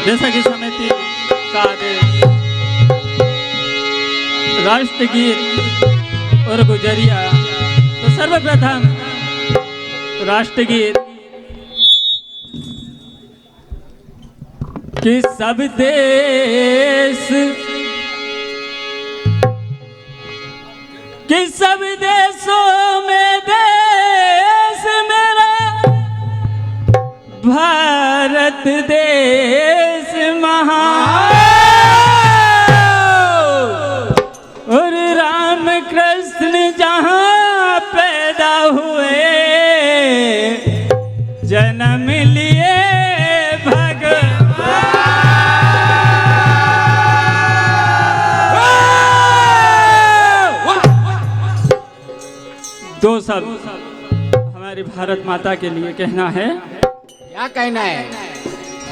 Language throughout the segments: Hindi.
जैसा कि समिति का आदेश राष्ट्रगीत और गुजरिया, तो सर्वप्रथम राष्ट्रगीत कि सब देश कि सब देशों में देश मेरा भारत देश महान और राम कृष्ण जहाँ पैदा हुए जन्म लिए दो शब्द हमारी भारत माता के लिए कहना है। क्या कहना है?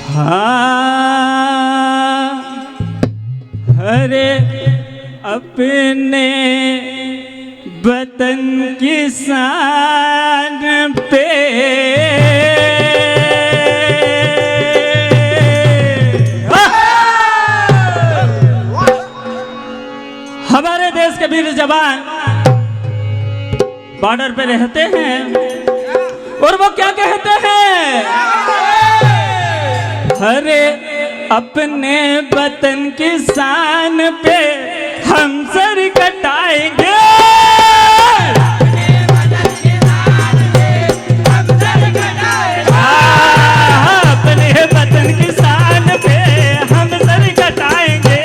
हाँ, हरे अपने वतन की शान पे हमारे देश के वीर जवान बॉर्डर पे रहते हैं और वो क्या कहते हैं? हरे अपने वतन की शान पे हम सर कटाएंगे, अपने वतन की शान पे हम सर कटाएंगे,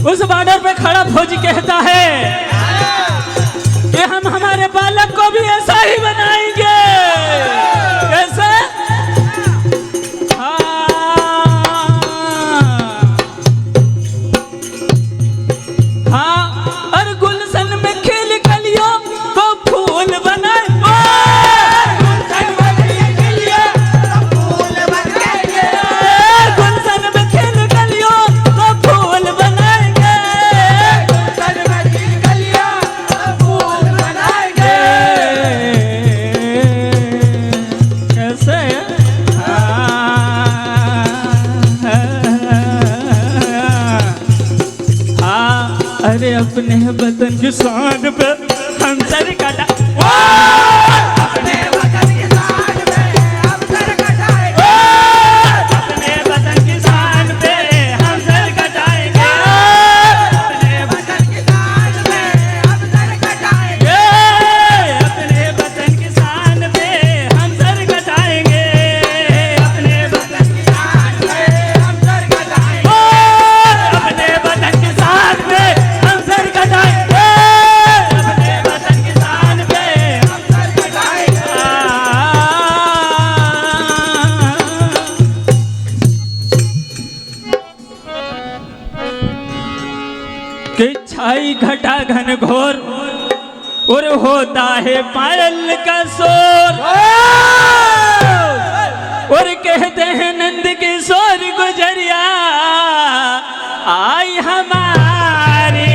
उस बॉर्डर पे खड़ा फौजी कहता है कि हम हमारे बालक को भी ऐसा ही बनाएंगे। कैसे? हाँ, और गुलशन में खिल कलियों को फूल बनाए, अरे अपने वतन की शान पे हम सर कटा, अपने वतन की शान पे हम सर कटाएंगे, अपने वतन की शान पे हम सर कटाएंगे, अपने वतन की शान पे हम सर कटाएंगे, अपने वतन की शान पे हम सर कटाएंगे, अपने वतन की शान पे हम सर कटाएंगे, अपने वतन की शान पे छाई घटा घन घोर और होता है पायल का शोर, और कहते हैं नंद किशोर गुजरिया आई हमारी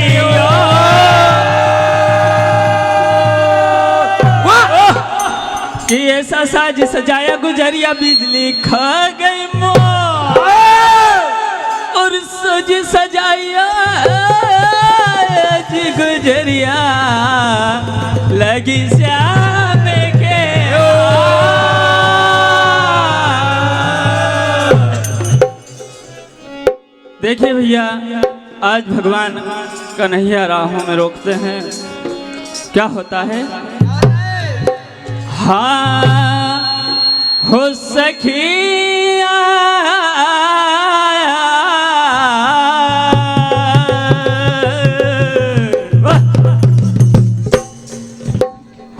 कि ऐसा साज सजाया गुजरिया बिजली खा गई मोर और सज सजाया जी गुजरिया लगी श्याम के देखिए भैया आज भगवान कन्हैया राहों में रोकते हैं क्या होता है। हाँ हो सखिया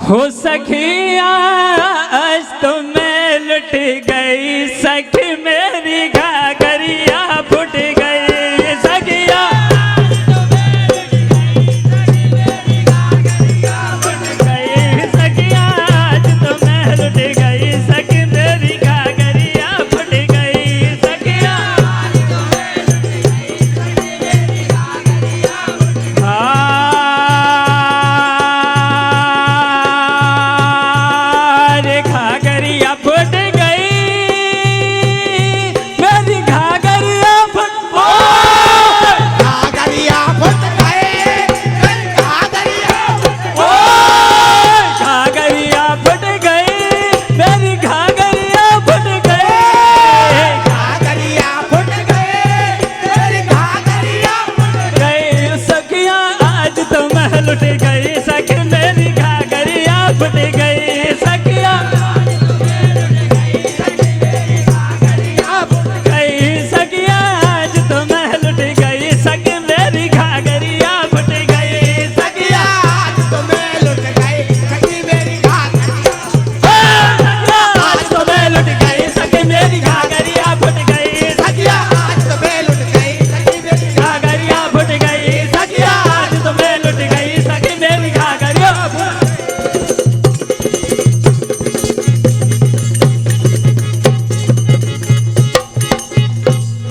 हो सखिया आज तो मैं लुट गई सखी मेरी घाघरिया फुट गई सखिया आज तो मैं लुट गई सखी मेरी घाघरिया फुट गई सखिया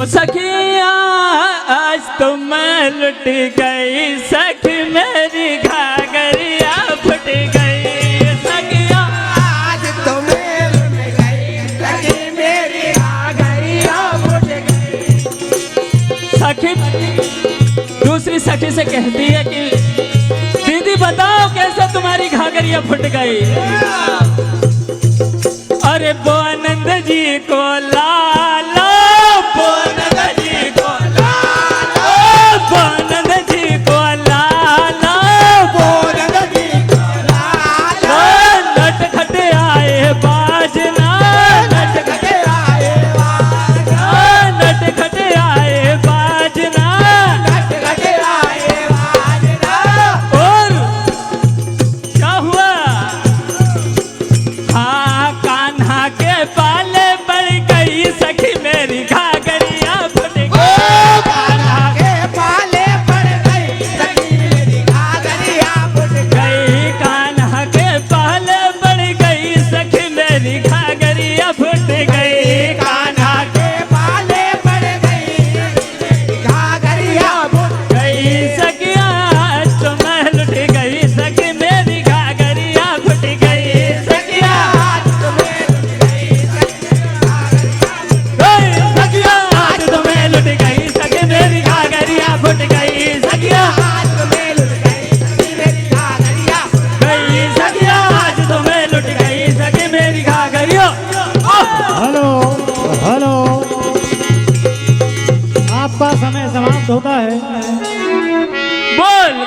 सखिया आज तो मैं लुट गई सखी मेरी घाघरिया फुट गई सखिया आज तो मैं लुट गई सखी मेरी घाघरिया फुट गई। सखी दूसरी सखी से कहती है कि दीदी बताओ कैसे तुम्हारी घाघरिया फुट गई। अरे वो आनंद जी को लालो आनंद जी को लालो आनंद जी को लालो आनंद जी को लालो नटखट आए बाजना नटखट आए बाजना नटखट आए बाजना नटखट आए बाजना। और क्या हुआ हाँ कान्हा के पाले पड़ गई सखी मेरी घाघरिया फुट गई कान्हा के पाले पड़ गई सखी मेरी घाघरिया फुट गई कान्हा के पाले पड़ गई सखी मेरी घाघरिया फुट गई कान्हा के पाले पड़ गई मेरी घाघरिया फुट गई सखिया आज तो मैं लुट गई सखी मेरी घाघरिया फुट गई सखिया आज तो मैं लुट गई सखिया आज तो मैं लुट गई सखी मेरी घाघरिया फुट गई सखिया आज तो मैं लुट गई सखी मेरी घाघरिया गई सखिया आज तो मैं लुट गई सखी मेरी घाघरिया। हेलो हेलो आपका समय समाप्त होता है। बोल